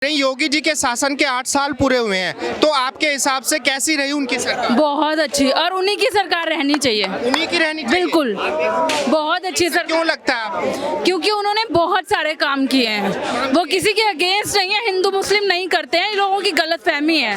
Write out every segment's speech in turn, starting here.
योगी जी के शासन के 8 साल पूरे हुए हैं, तो आपके हिसाब से कैसी रही उनकी सरकार? बहुत अच्छी, और उन्हीं की सरकार रहनी चाहिए। उन्हीं की रहनी चाहिए? बिल्कुल, बहुत अच्छी सरकार। क्यों लगता है आपको? क्योंकि उन्होंने बहुत सारे काम किए हैं। वो किसी के अगेंस्ट नहीं है, हिंदू मुस्लिम नहीं करते हैं, लोगों की गलत फहमी है।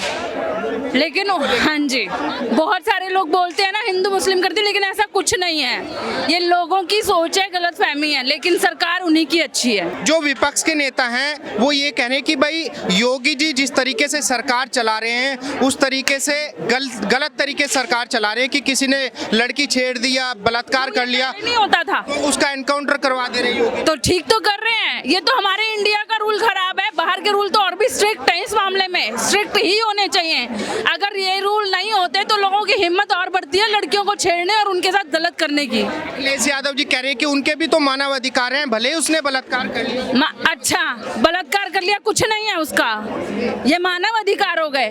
लेकिन हाँ जी, बहुत सारे लोग बोलते हैं ना हिंदू मुस्लिम करते, लेकिन ऐसा कुछ नहीं है। ये लोगों की सोच है, गलत फहमी है, लेकिन सरकार उन्हीं की अच्छी है। जो विपक्ष के नेता हैं वो ये कह रहे हैं कि भाई योगी जी जिस तरीके से सरकार चला रहे हैं उस तरीके से गलत तरीके से सरकार चला रहे हैं कि किसी ने लड़की छेड़ दिया, बलात्कार कर लिया, नहीं होता था तो उसका एनकाउंटर करवा दे रहे योगी। तो ठीक तो कर रहे हैं। ये तो हमारे इंडिया का रूल खराब है, बाहर के रूल तो और भी स्ट्रिक्ट है। इस मामले में स्ट्रिक्ट ही होने चाहिए। अगर ये रूल नहीं होते तो लोगों की हिम्मत और बढ़ती है लड़कियों को छेड़ने और उनके साथ गलत करने की। अखिलेश यादव जी कह रहे हैं कि उनके भी तो मानव अधिकार हैं, भले ही उसने बलात्कार कर लिया। अच्छा, बलात्कार कर लिया, कुछ नहीं है उसका, ये मानव अधिकार हो गए।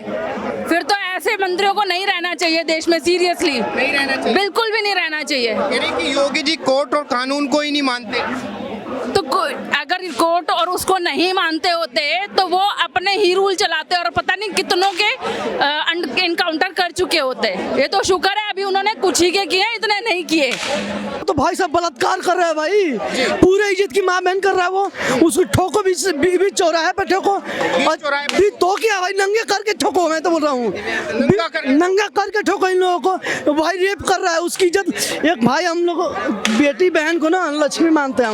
फिर तो ऐसे मंत्रियों को नहीं रहना चाहिए देश में, सीरियसली नहीं रहना चाहिए, बिल्कुल भी नहीं रहना चाहिए। कह रहे हैं कि योगी जी कोर्ट और कानून को ही नहीं मानते। तो अगर कोर्ट और उसको नहीं मानते होते तो वो अपने ही रूल चलाते और पता नहीं कितनों के इनकाउंटर कर चुके होते। ये तो शुक्र है अभी उन्होंने कुछ ही के किए, इतने नहीं किए। तो भाई साहब बलात्कार कर रहा है भाई, पूरे इज्जत की माँ बहन कर रहा है वो, उसको ठोको भी चौराहे पे ठोको, तो क्या भाई नंगे करके ठोको। मैं तो बोल रहा हूँ नंगा करके ठोको इन लोगों को। भाई रेप कर रहा है, उसकी इज्जत। एक भाई हम लोग बेटी बहन को ना लक्ष्मी मानते हैं,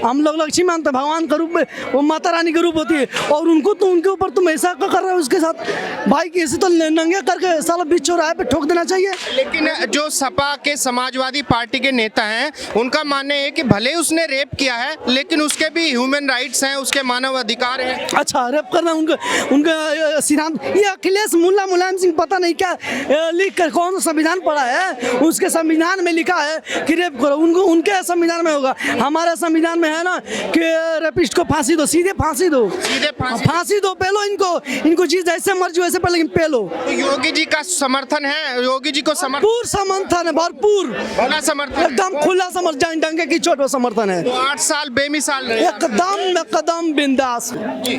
हम लोग लक्ष्मी मानते हैं, भगवान का रूप में, वो माता रानी का रूप होती है, और उनको तो उनके ऊपर तुम ऐसा कर रहे हो उसके साथ। भाई कैसे तो नंगे करके साला बीच चौराहे पे ठोक देना चाहिए। लेकिन जो सपा के समाजवादी पार्टी के नेता हैं उनका मानना है कि भले उसने रेप किया है लेकिन उसके भी ह्यूमन राइट्स हैं, उसके मानव अधिकार हैं। अच्छा, रेप करना उनका सिद्धांत। ये अखिलेश मुलायम सिंह पता नहीं क्या लिख कर कौन संविधान पढ़ा है, उसके संविधान में लिखा है कि रेप करो, उनके संविधान में होगा। हमारे संविधान में है ना कि रेपिस्ट को फांसी दो, सीधे फांसी दो, फांसी दो, पेलो इनको चीज जैसे मर्जी वैसे पे, लेकिन पेलो। तो योगी जी का समर्थन है, योगी जी को समर्थन है, भरपूर समर्थन, एकदम खुला समर्थन, डंके की चोट पर समर्थन है। तो 8 साल बेमिसाल एकदम बिंदास।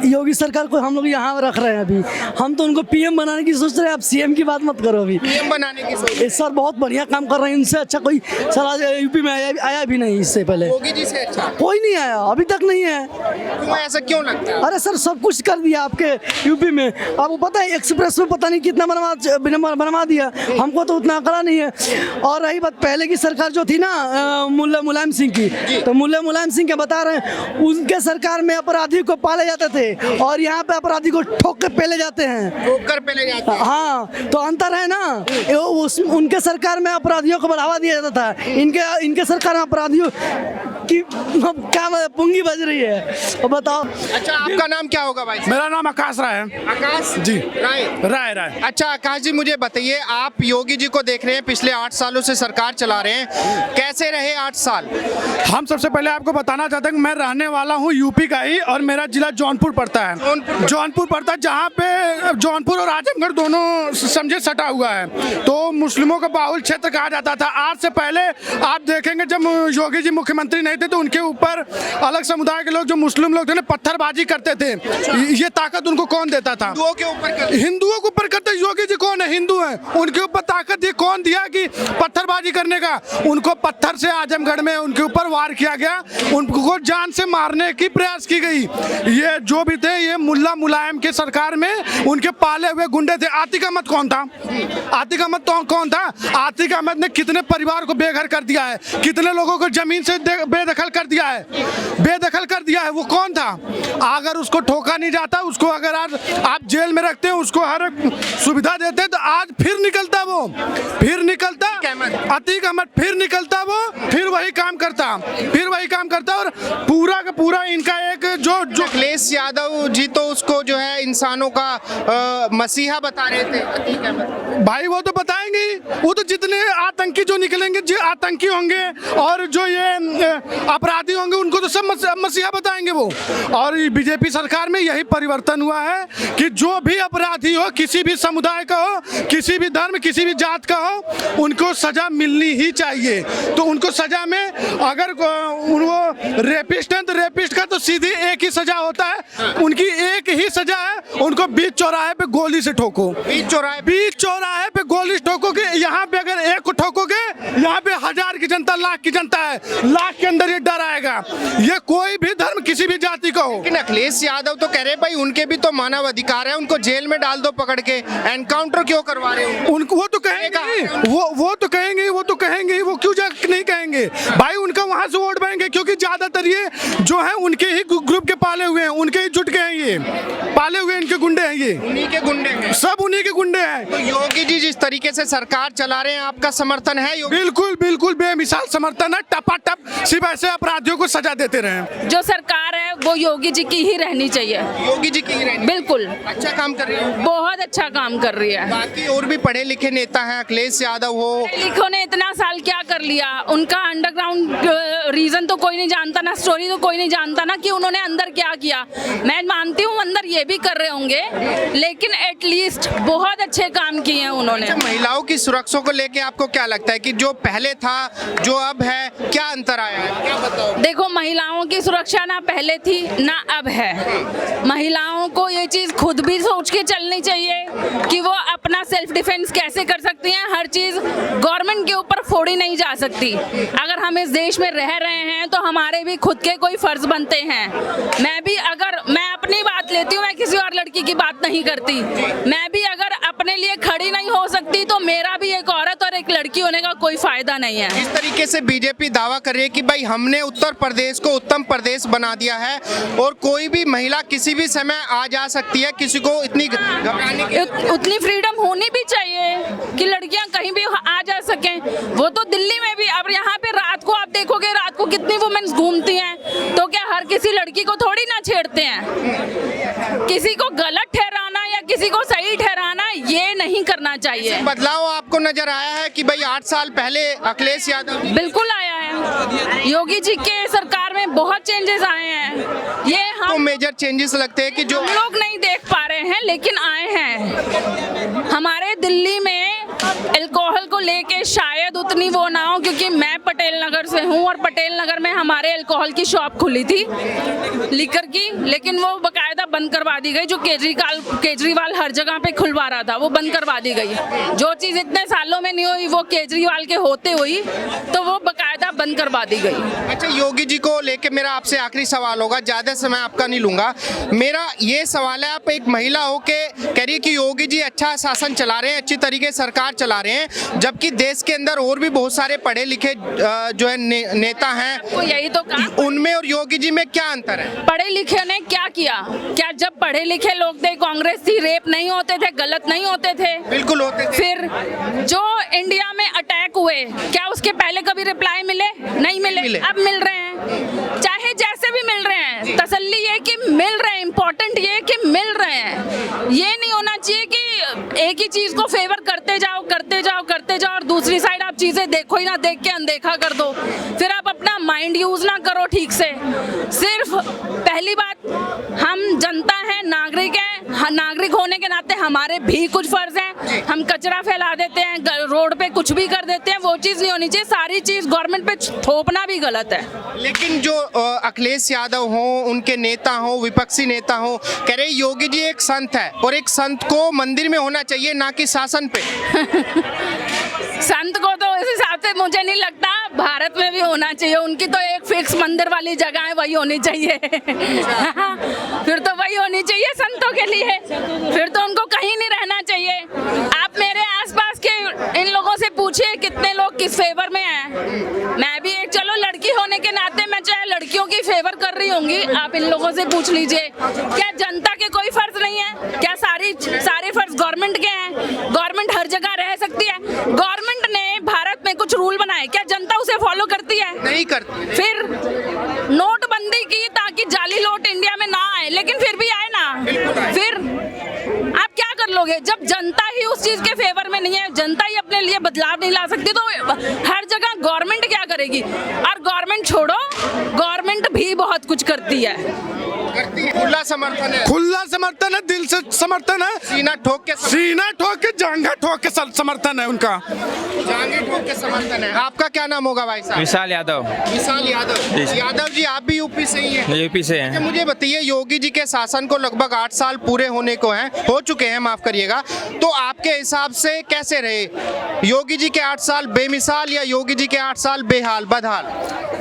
योगी सरकार को हम लोग यहाँ रख रहे हैं अभी, हम तो उनको पीएम बनाने की सोच रहे हैं। आप सीएम की बात मत करो, अभी पीएम बनाने की सोच। सर बहुत बढ़िया काम कर रहे हैं, इनसे अच्छा कोई सर यूपी में आया भी नहीं इससे पहले। योगी जी से अच्छा कोई नहीं आया, अभी तक नहीं है। क्यों, ऐसा क्यों लगता है? अरे सर सब कुछ कर दिया आपके यूपी में। आपको पता है एक्सप्रेस में पता नहीं कितना बनवा दिया, हमको तो उतना आंकड़ा नहीं है। और रही बात पहले की सरकार जो थी ना मुल्ला मुलायम सिंह की, तो मुल्ला मुलायम सिंह के बता रहे हैं, उनके सरकार में अपराधी को पाले जाते थे और यहाँ पे अपराधी को ठोक के पेले जाते हैं, ठोक कर पेले जाते हैं। हाँ, तो अंतर है ना। उनके सरकार में अपराधियों को बढ़ावा दिया जाता था, इनके सरकार में अपराधियों की क्या पुंगी बज रही है, बताओ। अच्छा, आपका नाम क्या होगा भाई? मेरा नाम आकाश राय है। आकाश जी, राय। अच्छा आकाश जी, मुझे बताइए, आप योगी जी को देख रहे हैं, पिछले 8 सालों से सरकार चला रहे हैं, कैसे रहे 8 साल? हम सबसे पहले आपको बताना चाहते हैं कि मैं रहने वाला हूं यूपी का ही, और मेरा जिला जौनपुर पड़ता है। जौनपुर पड़ता है, जहां पे जौनपुर और आजमगढ़ दोनों समझे सटा हुआ है, तो मुस्लिमों का बाहुल क्षेत्र कहा जाता था। आज से पहले आप देखेंगे जब योगी जी मुख्यमंत्री नहीं थे तो उनके ऊपर अलग समुदाय के लोग, जो मुस्लिम लोग थे ना, पत्थरबाजी करते थे। ये ताकत उनको कौन देता था? हिंदुओं के ऊपर करते। योगी जी कौन है? हिंदू है, उनके ऊपर ताकत ये कौन दिया कि पत्थरबाजी करने का? उनको पत्थर से आजमगढ़ में उनके ऊपर वार किया गया, उनको जान से मारने की प्रयास की गई। ये जो भी थे, ये मुल्ला मुलायम के सरकार में उनके पाले हुए गुंडे थे। आतिक अहमद कौन था? आतिक अहमद तो कौन था? आतिक अहमद ने कितने परिवार को बेघर कर दिया है, कितने लोगों को जमीन से बेदखल कर दिया है, वो कौन था? अगर उसको ठोका नहीं जाता, उसको अगर आज आप जेल में रखते हैं, उसको हर सुविधा देते, तो आज फिर निकलता अतीक अहमद, फिर निकलता वो, फिर वही काम करता, और पूरा का पूरा इनका एक जो अखिलेश यादव जी तो उसको जो है इंसानों का मसीहा बता रहे थे, अतीक अहमद भाई। वो तो बताएंगे ही, वो तो जितने आतंकी जो निकलेंगे, जो आतंकी होंगे, और जो ये अपराधी होंगे उनको तो सब मसीहा बताएंगे वो। और बीजेपी सरकार में यही परिवर्तन हुआ है कि जो भी अपराधी हो, किसी भी समुदाय का हो, किसी भी धर्म, किसी भी जात का हो, उनको सजा मिलनी ही चाहिए। तो उनको सजा में अगर वो रेपिस्ट हैं तो रेपिस्ट का तो सीधी एक ही सजा होता है, उनकी एक ही सजा है, उनको बीच चौराहे पे गोली से ठोको। बीच चौराहे पे गोली ठोकोगे। यहाँ पे अगर एक को ठोकोगे, यहाँ पे 1000 की जनता, लाख की जनता है, लाख के अंदर ये डर आएगा। ये कोई भी धर्म, किसी भी जाति का हो। लेकिन अखिलेश यादव तो कह रहे भाई उनके भी तो मानव अधिकार है, उनको जेल में डाल दो पकड़ के, एनकाउंटर क्यों करवा रहे हो उनको? वो तो कहेंगे, वो तो कहेंगे, वो क्यों नहीं कहेंगे भाई? उनका वहां से वोट पाएंगे क्योंकि ज्यादातर ये जो है उनके ही ग्रुप के पाले हुए हैं, उनके ही जुट के हैं, ये पाले हुए इनके गुंडे हैं, ये उन्हीं के गुंडे हैं, सब उन्हीं के गुंडे हैं। तो योगी जी जिस तरीके से सरकार चला रहे हैं, आपका समर्थन है योगी? बिल्कुल बिल्कुल बेमिसाल समर्थन है। टपाटप सिर्फ ऐसे अपराधियों को सजा देते रहे। जो सरकार है वो योगी जी की ही रहनी चाहिए। योगी जी की ही रहनी। बिल्कुल अच्छा काम कर रही है, बहुत अच्छा काम कर रही है। बाकी और भी पढ़े लिखे नेता हैं, अखिलेश यादव हो, लिखो ने इतना साल क्या कर लिया, उनका अंडरग्राउंड रीजन तो कोई नहीं जानता ना, स्टोरी तो कोई नहीं जानता ना कि उन्होंने अंदर क्या किया। मैं मानती हूँ अंदर ये भी कर रहे होंगे, लेकिन एटलीस्ट बहुत अच्छे काम किए हैं उन्होंने। महिलाओं की सुरक्षा को लेके आपको क्या लगता है कि जो पहले था जो अब है, क्या अंतर आया है, क्या बताओ? देखो, महिलाओं की सुरक्षा ना पहले थी ना अब है। महिलाओं को ये चीज खुद भी सोच के चलनी चाहिए कि वो अपना सेल्फ डिफेंस कैसे कर सकती हैं। हर चीज गवर्नमेंट के ऊपर फोड़ी नहीं जा सकती। अगर हम इस देश में रह रहे हैं तो हमारे भी खुद के कोई फर्ज बनते हैं। मैं अपनी बात लेती हूँ, मैं किसी और लड़की की बात नहीं करती। मैं भी अगर अपने लिए खड़ी नहीं हो सकती तो मेरा भी एक औरत और एक लड़की होने का कोई फायदा नहीं है। इस तरीके से बीजेपी दावा कर रही है कि भाई हमने उत्तर प्रदेश को उत्तम प्रदेश बना दिया है और कोई भी महिला किसी भी समय आ जा सकती है, किसी को इतनी घबराने की उतनी फ्रीडम होनी भी चाहिए कि लड़कियां कहीं भी आ जा सकें। वो तो दिल्ली में भी, अब यहाँ पे रात को आप देखोगे, रात को कितनी वुमेन्स घूमती हैं, तो क्या हर किसी लड़की को थोड़ी ना छेड़ते हैं? किसी को गलत ठहराना या किसी को सही ठहराना ये नहीं करना चाहिए। बदलाव आपको नजर आया है कि भाई 8 साल पहले अखिलेश यादव? बिल्कुल आया है, योगी जी के सरकार में बहुत चेंजेस आए हैं। ये हम मेजर चेंजेस लगते हैं कि जो लोग नहीं देख पा रहे हैं लेकिन आए हैं। हमारे दिल्ली में अल्कोहल को लेके शायद उतनी वो ना हो, क्योंकि मैं पटेल नगर से हूँ और पटेल नगर में हमारे अल्कोहल की शॉप खुली थी लिकर की, लेकिन वो बकायदा बंद करवा दी गई। जो केजरीवाल हर जगह पे खुलवा रहा था वो बंद करवा दी गई। जो चीज़ इतने सालों में नहीं हुई वो केजरीवाल के होते हुई, तो वो बकायदा बंद करवा दी गई। अच्छा, योगी जी को लेके मेरा आपसे आखिरी सवाल होगा, ज़्यादा समय आपका नहीं लूँगा। मेरा ये सवाल है, आप एक महिला हो के कह रही है कि योगी जी अच्छा शासन चला रहे हैं, अच्छी तरीके से सरकार चला रहे हैं, जबकि देश के अंदर और भी बहुत सारे पढ़े लिखे जो है नेता हैं, तो यही तो कहा, उनमें और योगी जी में क्या अंतर है? पढ़े लिखे ने क्या किया? क्या जब पढ़े लिखे लोग थे, कांग्रेस थी, रेप नहीं होते थे, गलत नहीं होते थे? बिल्कुल होते थे। फिर जो इंडिया में अटैक हुए, क्या उसके पहले कभी रिप्लाई मिले? नहीं मिले। अब मिल रहे हैं, चाहे जैसे भी मिल रहे हैं। तसल्ली ये कि मिल रहे हैं, इंपॉर्टेंट ये कि मिल रहे हैं। ये नहीं होना चाहिए कि एक ही चीज को फेवर करते जाओ और दूसरी साइड आप चीजें देखो ही ना, देख के अनदेखा कर दो। फिर आप अपना माइंड यूज ना करो ठीक से। सिर्फ पहली बात, हम जनता है, नागरिक है, नागरिक होने के नाते हमारे भी कुछ फर्ज हैं। हम कचरा फैला देते हैं, रोड पे कुछ भी कर देते हैं, वो चीज नहीं होनी चाहिए। सारी चीज गवर्नमेंट पे थोपना भी गलत है। लेकिन जो अखिलेश यादव हो, उनके नेता हो, विपक्षी नेता हो, कह रहे योगी जी एक संत है और एक संत को मंदिर में होना चाहिए, ना कि शासन पे। संत को तो इस हिसाब से मुझे नहीं लगता, भारत में भी होना चाहिए। उनकी तो एक फिक्स मंदिर वाली जगह है, वही होनी चाहिए। फिर तो वही होनी चाहिए संतों के लिए, फिर तो उनको कहीं नहीं रहना चाहिए। आप मेरे आसपास के इन लोगों से पूछिए कितने लोग किस फेवर में हैं। मैं भी एक, चलो लड़की होने के नाते मैं चाहे लड़कियों की फेवर कर रही होंगी, आप इन लोगों से पूछ लीजिए। क्या जनता के कोई फर्ज नहीं है? क्या सारे फर्ज गवर्नमेंट के हैं? गवर्नमेंट हर जगह रह सकती है? गवर्नमेंट ने भारत में कुछ रूल बनाए, क्या जनता उसे फॉलो करती है? नहीं करती। फिर नोटबंदी की ताकि जाली नोट इंडिया में ना आए, लेकिन फिर भी आए ना। फिर आप क्या कर लोगे? जब जनता ही उस चीज के फेवर में नहीं है, जनता ही अपने लिए बदलाव नहीं ला सकती, तो हर जगह गवर्नमेंट क्या करेगी? और गवर्नमेंट छोड़ो, गवर्नमेंट भी बहुत कुछ करती है। खुला समर्थन है, खुला समर्थन है, दिल से समर्थन है, सीना ठोक के जांघा ठोक के समर्थन है उनका। जांघें ठोक के समर्थन है। आपका क्या नाम होगा भाई साहब? विशाल यादव। विशाल यादव। यादव जी, आप भी यूपी से ही हैं? यूपी से हैं। मुझे बताइए, योगी जी के शासन को लगभग 8 साल पूरे होने को हैं, हो चुके हैं, माफ करिएगा, तो आपके हिसाब से कैसे रहे योगी जी के 8 साल? बेमिसाल या योगी जी के 8 साल बेहाल बदहाल?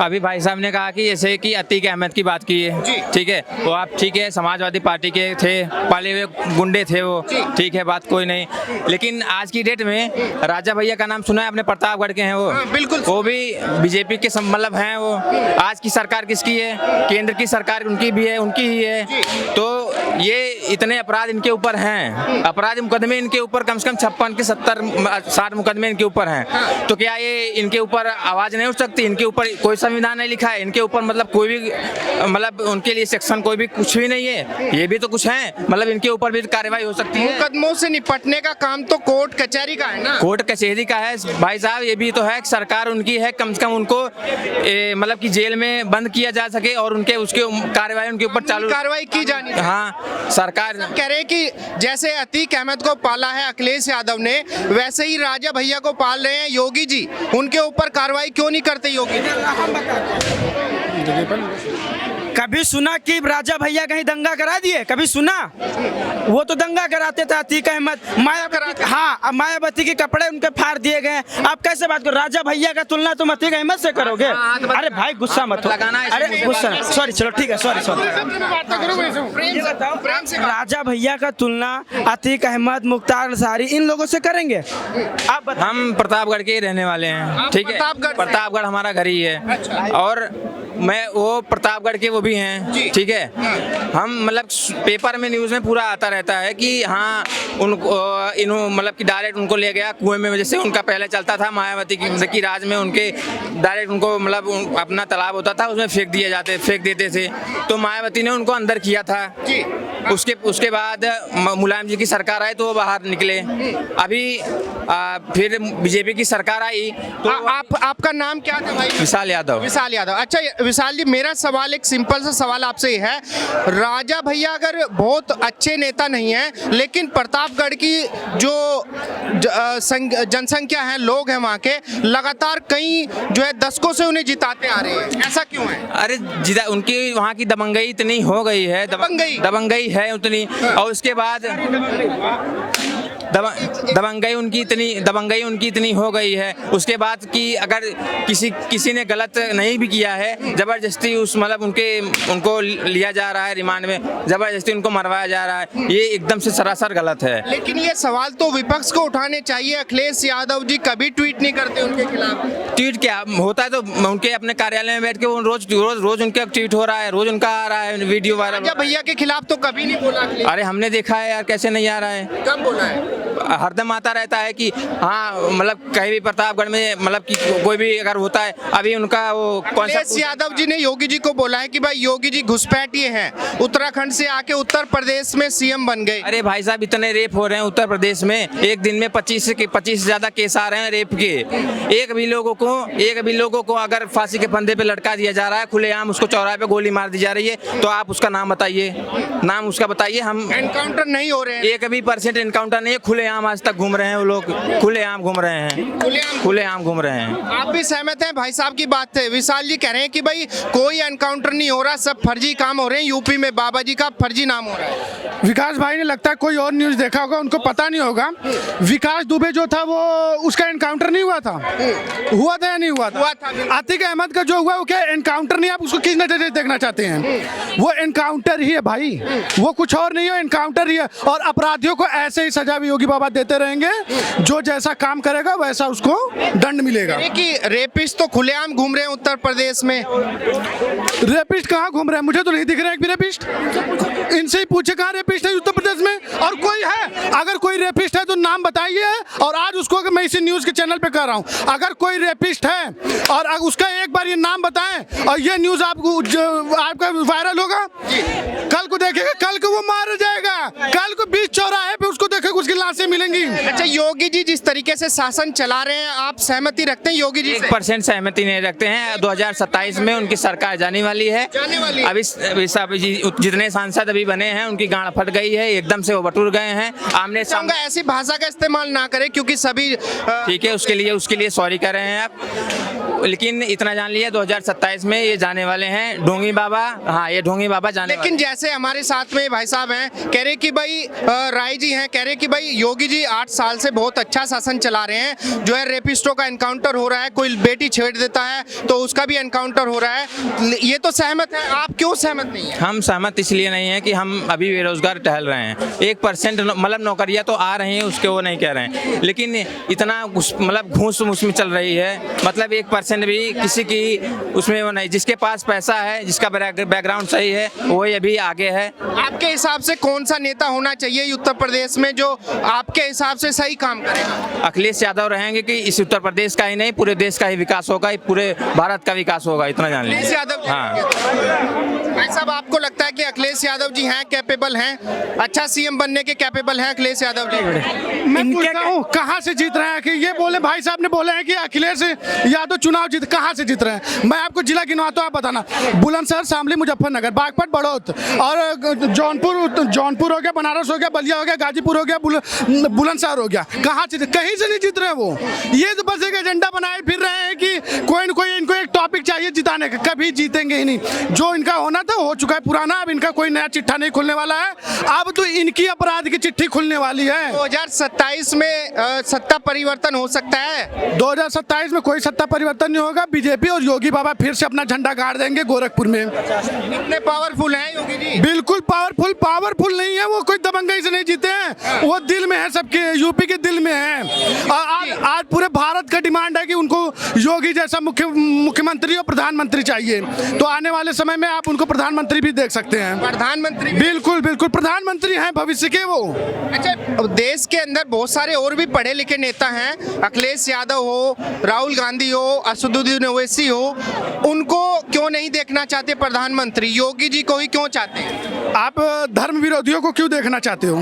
अभी भाई साहब ने कहा कि जैसे कि अतीक अहमद की बात की है, ठीक है, वो आप ठीक है, समाजवादी पार्टी के थे, पाले हुए गुंडे थे वो, ठीक है, बात कोई नहीं, लेकिन आज की डेट में राजा भैया का नाम सुना है अपने? प्रतापगढ़ के हैं वो। बिल्कुल। वो भी बीजेपी के मतलब हैं वो। आज की सरकार किसकी है? केंद्र की सरकार उनकी भी है, उनकी ही है। तो ये इतने अपराध इनके ऊपर हैं, अपराध मुकदमे इनके ऊपर कम से कम 56 के 70-60 मुकदमे इनके ऊपर हैं। तो क्या ये इनके ऊपर आवाज नहीं उठ सकती? इनके ऊपर कोई संविधान नहीं लिखा है, इनके ऊपर मतलब कोई भी मतलब उनके लिए सेक्शन कोई भी कुछ भी नहीं है, ये भी तो कुछ है, मतलब इनके ऊपर भी कार्रवाई हो सकती है। मुकदमों से निपटने का काम तो कोर्ट कचहरी का है ना? कोर्ट कचहरी का है भाई साहब, ये भी तो है, सरकार उनकी है, कम से कम उनको मतलब कि जेल में बंद किया जा सके और उनके उसके कार्रवाई उनके ऊपर चालू कार्रवाई की जानी। हाँ, सरकार कह रहे हैं कि जैसे अतीक अहमद को पाला है अखिलेश यादव ने, वैसे ही राजा भैया को पाल रहे हैं योगी जी, उनके ऊपर कार्रवाई क्यों नहीं करते योगी जी? कभी सुना कि राजा भैया कहीं दंगा करा दिए? कभी सुना? वो तो दंगा कराते थे अतीक अहमद, मायावती। हाँ, अब मायावती के कपड़े उनके फाड़ दिए गए। आप कैसे बात करो? राजा भैया का तुलना तुम अतीक अहमद से करोगे? अरे भाई गुस्सा मत हो, अरे गुस्सा, सॉरी, चलो ठीक है, सॉरी। राजा भैया का तुलना अतीक अहमद, मुख्तार अंसारी, इन लोगों से करेंगे? आप हम प्रतापगढ़ के ही रहने वाले हैं, ठीक है, प्रतापगढ़ हमारा घर ही है, और मैं वो प्रतापगढ़ के वो भी हैं, ठीक है। हम मतलब पेपर में न्यूज़ में पूरा आता रहता है कि हाँ उनको मतलब कि डायरेक्ट उनको ले गया कुएं में, जैसे उनका पहले चलता था मायावती की राज में, उनके डायरेक्ट उनको मतलब अपना तालाब होता था उसमें फेंक देते थे, तो मायावती ने उनको अंदर किया था। उसके बाद मुलायम जी की सरकार आई तो वो बाहर निकले। अभी फिर बीजेपी की सरकार आई तो आपका नाम क्या था भाई? विशाल यादव। विशाल यादव। अच्छा विशाल जी, मेरा सवाल एक सिंपल सा सवाल आपसे ये है, राजा भैया अगर बहुत अच्छे नेता नहीं हैं, लेकिन प्रतापगढ़ की जो जनसंख्या है, लोग हैं वहाँ के, लगातार कई जो है दशकों से उन्हें जिताते आ रहे हैं, ऐसा क्यों है? अरे उनकी वहाँ की दबंगई इतनी हो गई है, दबंगई है उतनी, और उसके बाद दबंगई उनकी इतनी हो गई है, उसके बाद कि अगर किसी ने गलत नहीं भी किया है, जबरदस्ती उस मतलब उनको लिया जा रहा है रिमांड में, जबरदस्ती उनको मरवाया जा रहा है, ये एकदम से सरासर गलत है। लेकिन ये सवाल तो विपक्ष को उठाने चाहिए। अखिलेश यादव जी कभी ट्वीट नहीं करते उनके खिलाफ। ट्वीट क्या होता है? तो उनके अपने कार्यालय में बैठ के वो रोज उनका ट्वीट हो रहा है, रोज उनका आ रहा है वीडियो वायरल। राजा भैया के खिलाफ तो कभी नहीं बोला अखिलेश। अरे हमने देखा है यार, कैसे नहीं आ रहा है? कब बोला है? हरदम आता रहता है कि हाँ मतलब कहीं भी प्रतापगढ़ में मतलब कि कोई भी अगर होता है, अभी उनका वो कौन सा अखिलेश यादव जी ने योगी जी को बोला है कि भाई योगी जी घुसपैठिए हैं, उत्तराखंड से आके उत्तर प्रदेश में सीएम बन गए। अरे भाई साहब, इतने रेप हो रहे हैं उत्तर प्रदेश में, एक दिन में 25 से ज्यादा केस आ रहे हैं रेप के। एक भी लोगों को अगर फांसी के फंदे पे लटका दिया जा रहा है, खुलेआम उसको चौराहे पे गोली मार दी जा रही है, तो आप उसका नाम बताइए, नाम उसका बताइए। हम एनकाउंटर नहीं हो रहे हैं, एक भी % एनकाउंटर नहीं है, खुलेआम आज तक घूम रहे हैं वो लोग, खुलेआम घूम रहे हैं। आप भी सहमत हैं भाई साहब की बात से? विशाल जी कह रहे हैं कि भाई कोई एनकाउंटर नहीं हो रहा, सब फर्जी काम हो रहे हैं, यूपी में बाबा जी का फर्जी नाम हो रहा है। विकास भाई ने लगता है कोई और न्यूज़ देखा होगा, उनको पता नहीं होगा। विकास दुबे जो था वो उसका एनकाउंटर नहीं हुआ था, हुआ था या नहीं हुआ था? अतीक अहमद का जो हुआ वो क्या एनकाउंटर नहीं? आप उसको किस नजर से देखना चाहते हैं? वो एनकाउंटर ही है भाई, वो कुछ और नहीं है, एनकाउंटर ही है। और अपराधियों को ऐसे ही सजा भी योगी बाबा देते रहेंगे, जो जैसा काम करेगा वैसा उसको दंड मिलेगा। कि रेपिस्ट तो खुलेआम घूम रहे हैं उत्तर प्रदेश में। रेपिस्ट कहाँ घूम रहे हैं? मुझे तो नहीं दिख रहा है एक भी रेपिस्ट। इनसे ही पूछे कहाँ रेपिस्ट है उत्तर प्रदेश में, और कोई है? अगर कोई रेपिस्ट है तो नाम बताइए। और आज उसको मैं इसी न्यूज़ के चैनल पे कह रहा हूँ, अगर कोई रेपिस्ट है और उसका एक बार ये नाम बताएं और ये न्यूज़ आपका वायरल होगा, कल को देखेगा, कल को वो मार जाएगा, कल को बीच चौराहे पे उसको देखेगा, उसकी अच्छा, योगी जी जिस तरीके से शासन चला रहे हैं, आप सहमति रखते हैं योगी जी से? 1% सहमति नहीं रखते हैं। 2027 में उनकी सरकार जाने वाली है। अभी जितने सांसद अभी बने हैं उनकी गांड फट गई है, एकदम से वो बटुर गए हैं। आमने सामने ऐसी भाषा का इस्तेमाल ना करें क्योंकि सभी ठीक है, उसके लिए सॉरी कर रहे हैं आप, लेकिन इतना जान लिया 2027 में ये जाने वाले हैं ढोंगी बाबा। हाँ, ये ढोंगी बाबा जाने वाले। लेकिन जैसे हमारे साथ में भाई साहब हैं, कह रहे कि भाई राय जी हैं, कह रहे कि भाई योगी जी 8 साल से बहुत अच्छा शासन चला रहे हैं। जो है रेपिस्टों का एनकाउंटर हो रहा है, कोई बेटी छेड़ देता है तो उसका भी एनकाउंटर हो रहा है। ये तो सहमत है, आप क्यों सहमत नहीं है? हम सहमत इसलिए नहीं है कि हम अभी बेरोजगार टहल रहे हैं। 1% मतलब नौकरियां तो आ रही हैं, उसके वो नहीं कह रहे हैं, लेकिन इतना मतलब घूस उसमें चल रही है, मतलब 1% भी किसी की उसमें वो नहीं। जिसके पास पैसा है, जिसका बैकग्राउंड सही है, वही अभी आगे है। आपके हिसाब से कौन सा नेता होना चाहिए उत्तर प्रदेश में जो आपके हिसाब से सही काम करेगा? अखिलेश यादव रहेंगे कि इस उत्तर प्रदेश का ही नहीं पूरे देश का ही विकास होगा, पूरे भारत का विकास होगा, इतना जान लीजिए। अखिलेश यादव, हाँ। भाई साहब, आपको लगता है कि अखिलेश यादव जी हैं कैपेबल हैं, अच्छा सीएम बनने के कैपेबल हैं अखिलेश यादव जी? मैं पूछता हूँ कहाँ से जीत रहे हैं कि ये बोले, भाई साहब ने बोले हैं कि अखिलेश यादव चुनाव जीत, कहाँ से जीत रहे हैं? मैं आपको जिला गिनवाता हूँ, आप बताना। बुलंदशहर, शामली, मुजफ्फरनगर, बागपत, बड़ौत और जौनपुर हो गया, बनारस हो गया, बलिया हो गया, गाजीपुर हो गया, बुलंदशहर हो गया। कहाँ से? कहीं से नहीं जीत रहे वो। ये तो बस एक एजेंडा बनाए फिर रहे हैं कि कोई न कोई इनको एक टॉपिक चाहिए जिताने का। कभी जीतेंगे ही नहीं। जो इनका होना था हो चुका है पुराना, अब इनका कोई नया चिट्ठा नहीं खुलने वाला है। अब तो इनकी अपराध की चिट्ठी खुलने वाली है। 2027 में सत्ता परिवर्तन हो सकता है? 2027 में कोई सत्ता परिवर्तन नहीं होगा। बीजेपी और योगी बाबा फिर से अपना झंडा गाड़ देंगे गोरखपुर में। इतने पावरफुल हैं योगी जी? बिल्कुल पावरफुल नहीं है वो, कोई दबंगई से नहीं जीते हैं। वो दिल में है, सबके यूपी के दिल में है। और आज पूरे भारत का डिमांड है कि उनको योगी जैसा मुख्यमंत्री और प्रधानमंत्री चाहिए। तो आने वाले समय में आप उनको प्रधानमंत्री भी देख सकते हैं। प्रधानमंत्री? बिल्कुल प्रधानमंत्री हैं भविष्य के वो। अच्छा, अब देश के अंदर बहुत सारे और भी पढ़े लिखे नेता हैं, अखिलेश यादव हो, राहुल गांधी हो, असदुद्दीन ओवैसी हो, उनको क्यों नहीं देखना चाहते प्रधानमंत्री? योगी जी को ही क्यों चाहते हैं? आप धर्म विरोधियों को क्यों देखना चाहते हो?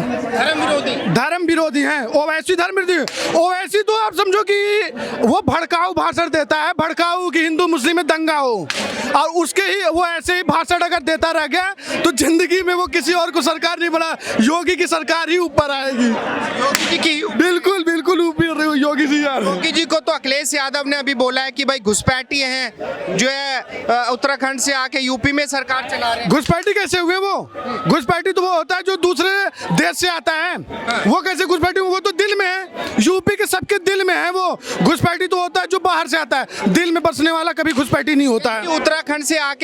धर्म विरोधी हैं। ओवैसी धर्म विरोधी। ओवैसी तो आप समझो कि वो भड़काऊ भाषण देता है, भड़काऊ कि हिंदू मुस्लिम में दंगा हो, और उसके ही वो ऐसे ही भाषण अगर देता रह गया तो जिंदगी में वो किसी और को सरकार नहीं बना, योगी की सरकार ही ऊपर आएगी। योगी जी की? बिल्कुल ऊपर योगी जी यार। योगी जी को तो अखिलेश यादव ने अभी बोला है कि भाई घुसपैठी हैं, जो है उत्तराखंड से आके यूपी में सरकार चला रहे हैं। घुसपैठी कैसे हुए वो? घुसपैठी तो वो होता है जो दूसरे देश से आता है। वो कैसे घुसपैठी? वो तो दिल में है, यूपी के सबके दिल में है वो। घुसपैठी तो होता है जो बाहर से आता है, दिल में बसने वाला कभी घुसपैठी नहीं होता है। उत्तराखंड से आके